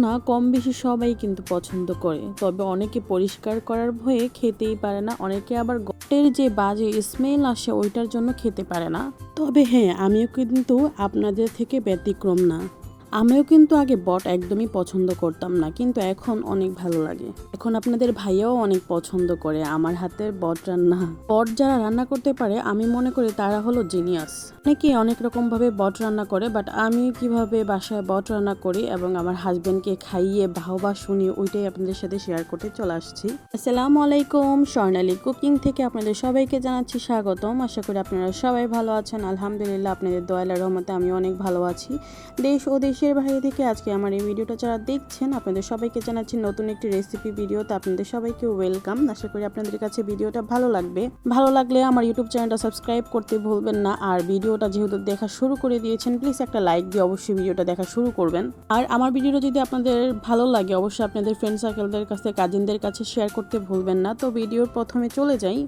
ভুনা কম বেশি সবাই কিন্তু পছন্দ করে, তবে অনেকে পরিষ্কার করার ভয়ে খেতেই পারে না, অনেকে আবার গটের যে বাজে স্মেল আসে ওইটার জন্য খেতে পারে না। তবে হ্যাঁ, আমিও কিন্তু আপনাদের থেকে ব্যতিক্রম না। আমিও কিন্তু আগে বট একদমই পছন্দ করতাম না, কিন্তু এখন অনেক ভালো লাগে। এখন আপনাদের ভাইয়াও অনেক পছন্দ করে আমার হাতের বট রান্না। বট যারা রান্না করতে পারে আমি মনে করি তারা হলো জিনিয়াস। অনেকে অনেক রকম ভাবে বট রান্না করে, বাট আমি কিভাবে বাসায় বট রান্না করি এবং আমার হাজবেন্ডকে খাইয়ে বাহবা শুনি ওইটাই আপনাদের সাথে শেয়ার করতে চলে আসছি। আসসালামু আলাইকুম, স্বর্ণালী কুকিং থেকে আপনাদের সবাইকে জানাচ্ছি স্বাগতম। আশা করি আপনারা সবাই ভালো আছেন। আলহামদুলিল্লাহ, আপনাদের দয়ালের রহমতে আমি অনেক ভালো আছি। দেশ ও দেশের বাইরে থেকে আজকে আমার এই ভিডিওটা যারা দেখছেন আপনাদের সবাইকে জানাচ্ছি নতুন একটি রেসিপি ভিডিও। তো আপনাদের সবাইকে ওয়েলকাম। আশা করি আপনাদের কাছে ভিডিওটা ভালো লাগবে। ভালো লাগলে আমার ইউটিউব চ্যানেলটা সাবস্ক্রাইব করতে ভুলবেন না। আর ভিডিওটা যেহেতু দেখা শুরু করে দিয়েছেন, প্লিজ একটা লাইক দিয়ে অবশ্যই ভিডিওটা দেখা শুরু করবেন। আর আমার ভিডিওটা যদি আপনাদের ভালো লাগে অবশ্যই আপনাদের ফ্রেন্ড সার্কেলদের কাছে, কাজিনদের কাছে শেয়ার করতে ভুলবেন না। তো ভিডিওর প্রথমে চলে যাই।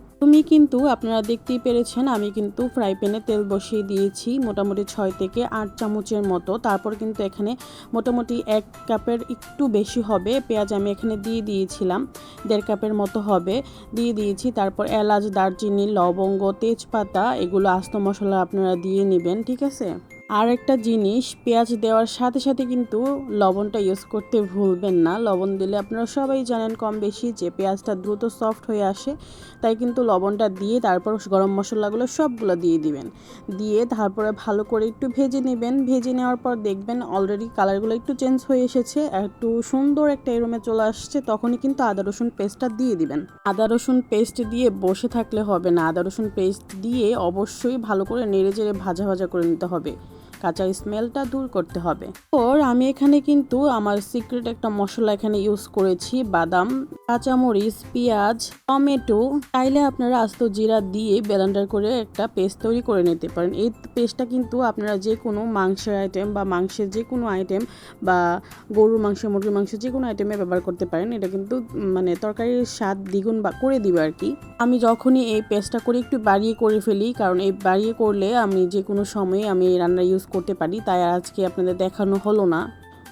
কিন্তু আপনারা দেখতেই পেরেছেন আমি কিন্তু ফ্রাই প্যানে তেল বসিয়ে দিয়েছি মোটামুটি 6 থেকে 8 চামচের মতো। তারপর কিন্তু এখানে মোটামুটি 1 কাপের একটু বেশি হবে পেঁয়াজ আমি এখানে দিয়ে দিয়েছিলাম, 1.5 কাপের মতো হবে দিয়ে দিয়েছি। তারপর এলাচ, দারচিনি, লবঙ্গ, তেজপাতা এগুলো আস্ত মশলা আপনারা দিয়ে নেবেন, ঠিক আছে। আর একটা জিনিস, পেঁয়াজ দেওয়ার সাথে সাথে কিন্তু লবণটা ইউজ করতে ভুলবেন না। লবণ দিলে আপনারা সবাই জানেন কম বেশি যে পেঁয়াজটা দ্রুত সফট হয়ে আসে, তাই কিন্তু লবণটা দিয়ে তারপর গরম মশলাগুলো সবগুলো দিয়ে দিবেন। দিয়ে তারপরে ভালো করে একটু ভেজে নেবেন। ভেজে নেওয়ার পর দেখবেন অলরেডি কালারগুলো একটু চেঞ্জ হয়ে এসেছে, একটু সুন্দর একটা এরোমে চলে আসছে, তখনই কিন্তু আদা রসুন পেস্টটা দিয়ে দিবেন। আদা রসুন পেস্ট দিয়ে বসে থাকলে হবে না, আদা রসুন পেস্ট দিয়ে অবশ্যই ভালো করে নেড়ে চেড়ে ভাজা ভাজা করে নিতে হবে, কাঁচা স্মেলটা দূর করতে হবে। ওর আমি এখানে কিন্তু আমার সিক্রেট একটা মশলা এখানে ইউজ করেছি, বাদাম, কাঁচামরিচ, পেঁয়াজ, টমেটো। চাইলে আপনারা আস্ত জিরা দিয়ে ব্লেন্ডার করে একটা পেস্ট তৈরি করে নিতে পারেন। এই পেস্টটা কিন্তু আপনারা যে কোনো মাংসের আইটেম বা মাংসের যে কোনো আইটেম বা গরুর মাংস, মুরগির মাংস যে কোনো আইটেমে ব্যবহার করতে পারেন। এটা কিন্তু মানে তরকারির স্বাদ দ্বিগুণ বা করে দিবে আর কি। আমি যখনই এই পেস্টটা করে একটু বাড়িয়ে করে ফেলি, কারণ এই বাড়িয়ে করলে আমি যে কোনো সময়ে আমি রান্না ইউজ করতে পারি, তাই আজকে আপনাদের দেখানো হলো না।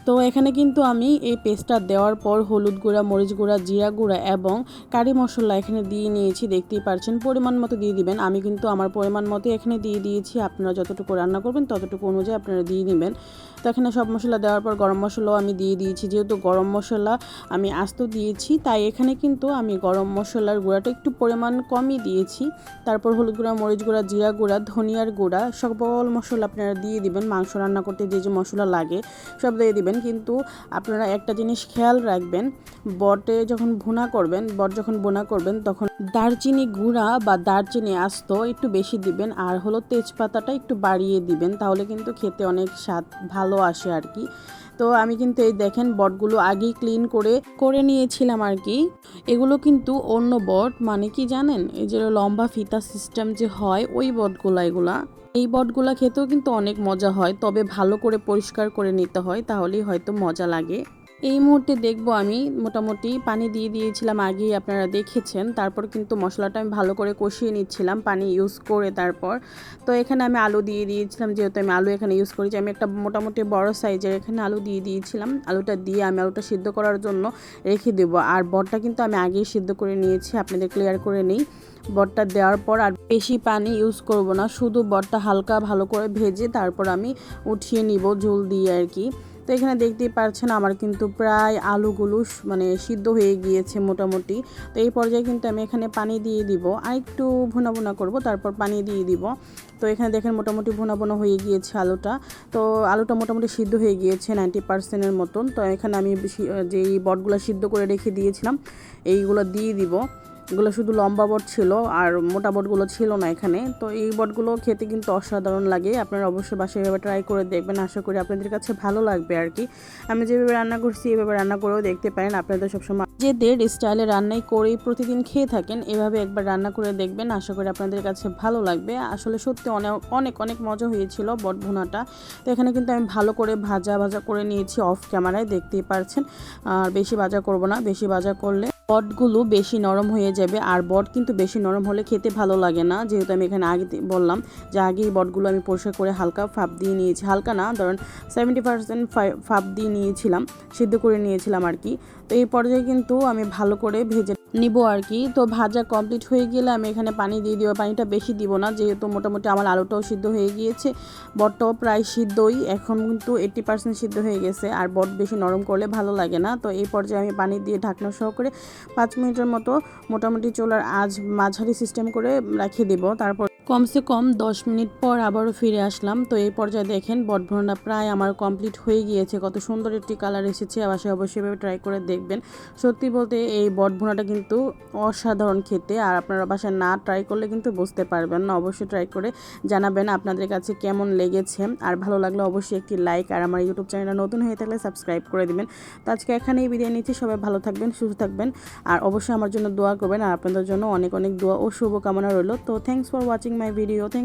তো এখানে কিন্তু আমি এই পেস্টটা দেওয়ার পর হলুদ গুঁড়া, মরিচ গুঁড়া, জিরা গুঁড়া এবং কারি মশলা এখানে দিয়ে নিয়েছি, দেখতেই পারছেন। পরিমাণ মতো দিয়ে দিবেন। আমি কিন্তু আমার পরিমাণ মতো এখানে দিয়ে দিয়েছি, আপনারা যতটুকু রান্না করবেন ততটুকু অনুযায়ী আপনারা দিয়ে নেবেন। তো এখানে সব মশলা দেওয়ার পর গরম মশলাও আমি দিয়ে দিয়েছি, যেহেতু গরম মশলা আমি আস্ত দিয়েছি তাই এখানে কিন্তু আমি গরম মশলার গুঁড়াটা একটু পরিমাণ কমই দিয়েছি। তারপর হলুদ গুঁড়া, মরিচ গুঁড়া, জিরা গুঁড়া, ধনিয়ার গুঁড়া, সকল মশলা আপনারা দিয়ে দিবেন। মাংস রান্না করতে যে যে মশলা লাগে সব দিয়ে দিবেন। কিন্তু আপনারা একটা জিনিস খেয়াল রাখবেন, বট যখন ভুনা করবেন তখন দারচিনি গুঁড়া বা দারচিনি আস্ত একটু বেশি দিবেন, আর হলো তেজপাতাটা একটু বাড়িয়ে দিবেন, তাহলে কিন্তু খেতে অনেক স্বাদ ভালো আসে আর কি। তো আমি কিন্তু এই দেখেন বটগুলো আগেই ক্লিন করে নিয়েছিলাম আর কি। এগুলো কিন্তু অন্য বট, মানে কি জানেন, এই যে লম্বা ফিতা সিস্টেম যে হয় ওই বটগুলা, এই বটগুলা খেতেও কিন্তু অনেক মজা হয়, তবে ভালো করে পরিষ্কার করে নিতে হয়, তাহলেই হয়তো মজা লাগে। এই মুহূর্তে দেখবো আমি মোটামুটি পানি দিয়ে দিয়েছিলাম আগেই, আপনারা দেখেছেন। তারপর কিন্তু মশলাটা আমি ভালো করে কষিয়ে নিচ্ছিলাম পানি ইউজ করে। তারপর তো এখানে আমি আলু দিয়ে দিয়েছিলাম, যেহেতু আমি আলু এখানে ইউজ করেছি, আমি একটা মোটামুটি বড় সাইজের এখানে আলু দিয়ে দিয়েছিলাম। আলুটা দিয়ে আমি আলুটা সিদ্ধ করার জন্য রেখে দেবো। আর বটটা কিন্তু আমি আগেই সিদ্ধ করে নিয়েছি, আপনাদের ক্লিয়ার করে নিই। বটটা দেওয়ার পর আর বেশি পানি ইউজ করব না, শুধু বটটা হালকা ভালো করে ভেজে তারপর আমি উঠিয়ে নিব ঝোল দিয়ে আর কি। তো এখানে দেখতেই পাচ্ছেন আমার কিন্তু প্রায় আলুগুলো মানে সিদ্ধ হয়ে গিয়েছে মোটামুটি। তো এই পর্যায়ে কিন্তু আমি এখানে পানি দিয়ে দিব, আর একটু ভুনা ভুনা করব, তারপর পানি দিয়ে দিব। তো এখানে দেখেন মোটামুটি ভুনা ভুনা হয়ে গিয়েছে আলুটা। তো আলুটা মোটামুটি সিদ্ধ হয়ে গিয়েছে 90% মতন। তো এখানে আমি যেই বটগুলো সিদ্ধ করে রেখে দিয়েছিলাম এইগুলো দিয়ে দিব। এগুলো শুধু লম্বা বট ছিল আর মোটা বটগুলো ছিল না এখানে। তো এই বটগুলো খেতে কিন্তু অসাধারণ লাগে, আপনারা অবশ্যই বাসায় এভাবে ট্রাই করে দেখবেন, আশা করি আপনাদের কাছে ভালো লাগবে আর কি। আমি যেভাবে রান্না করছি এভাবে রান্না করেও দেখতে পারেন। আপনাদের সবসময় নিজেদের স্টাইলে রান্নাই করেই প্রতিদিন খেয়ে থাকেন, এভাবে একবার রান্না করে দেখবেন, আশা করি আপনাদের কাছে ভালো লাগবে। আসলে সত্যি অনেক অনেক মজা হয়েছিল বট ভুনাটা। তো এখানে কিন্তু আমি ভালো করে ভাজা করে নিয়েছি অফ ক্যামেরায়, দেখতেই পারছেন। আর বেশি ভাজা করব না, বেশি ভাজা করলে বটগুলো বেশি নরম হয়ে যাবে। আর বট কিন্তু বেশি নরম হলে খেতে ভালো লাগে না, যেহেতু আমি এখানে আগে বললাম যে আগেই বটগুলো আমি পরিষ্কার করে হালকা ফাঁপ দিয়ে নিয়েছি, হালকা না ধরেন 70% ফাঁপ দিয়ে নিয়েছিলাম, সিদ্ধ করে নিয়েছিলাম আর কি। তো এই পর্যায়ে কিন্তু আমি ভালো করে ভেজে নিব আর কি। তো ভাজা কমপ্লিট হয়ে গেলে আমি এখানে পানি দিয়ে দিব, পানিটা বেশি দিব না, যেহেতু মোটামুটি আমার আলুটাও সিদ্ধ হয়ে গিয়েছে, বটটাও প্রায় সিদ্ধই, এখন কিন্তু 80% সিদ্ধ হয়ে গেছে। আর বট বেশি নরম করলে ভালো লাগে না। তো এই পর্যায়ে আমি পানি দিয়ে ঢাকনা সহকারে 5 মিনিটের মতো মোটামুটি চুলার আঁচ মাঝারি সিস্টেম করে রেখে দেব। তারপর কমসে কম 10 মিনিট পর আবারও ফিরে আসলাম। তো এই পর্যায়ে দেখেন বট ভুনাটা প্রায় আমার কমপ্লিট হয়ে গিয়েছে, কত সুন্দর একটি কালার এসেছে। অবশ্যই এভাবে ট্রাই করে দেখবেন। সত্যি বলতে এই বট ভুনাটা কিন্তু অসাধারণ খেতে, আর আপনারা বাসায় না ট্রাই করলে কিন্তু বুঝতে পারবেন না। অবশ্যই ট্রাই করে জানাবেন আপনাদের কাছে কেমন লেগেছে। আর ভালো লাগলে অবশ্যই একটি লাইক, আর আমার ইউটিউব চ্যানেলটা নতুন হয়ে থাকলে সাবস্ক্রাইব করে দিবেন। তো আজকে এখানেই বিদায় নিচ্ছি, সবাই ভালো থাকবেন, সুস্থ থাকবেন, আর অবশ্যই আমার জন্য দোয়া করবেন। আর আপনাদের জন্য অনেক অনেক দোয়া ও শুভকামনা রইল। তো thanks for watching my video.